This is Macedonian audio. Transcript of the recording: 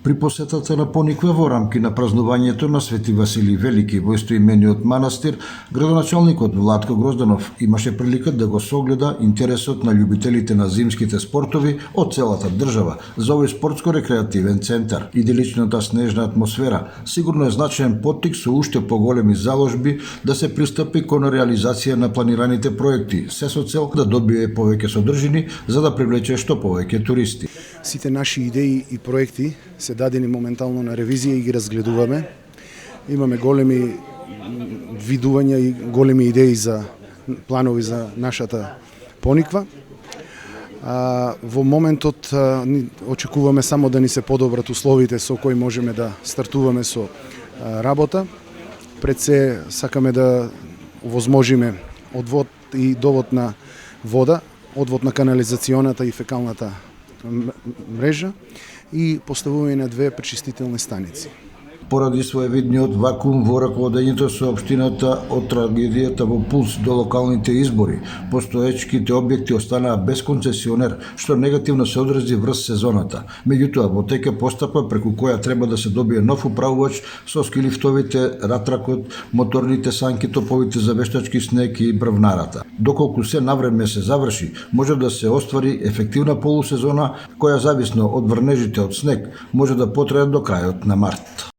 При посетата на Пониква во рамки на празнувањето на Свети Василий Велики во истоимениот манастир, градоначалникот Владко Грозданов имаше прилика да го согледа интересот на љубителите на зимските спортови од целата држава за овој спортско-рекреативен центар. Иделичната снежна атмосфера сигурно е значаен поттик со уште поголеми заложби да се пристапи кон реализација на планираните проекти, се со цел да добие повеќе содржини за да привлече што повеќе туристи. Сите наши идеи и проекти се дадени моментално на ревизија и ги разгледуваме. Имаме големи видувања и големи идеи за планови за нашата Пониква. Во моментот очекуваме само да ни се подобрат условите со кои можеме да стартуваме со работа. Пред се сакаме да овозможиме одвод и довод на вода, одвод на канализационата и фекалната мрежа и поставување на 2 пречистителни станици. Поради своевидниот вакуум во раководењето со општината од трагедијата во Пулс до локалните избори, постоечките објекти останаа без концесионер, што негативно се одрази врз сезоната. Меѓутоа, во тек е постапка преку која треба да се добие нов управувач со скилифтовите, ратракот, моторните санки, топовите за вештачки снег и брвнарата. Доколку се навреме се заврши, може да се оствари ефективна полусезона која зависно од врнежите од снег може да потрае до крајот на март.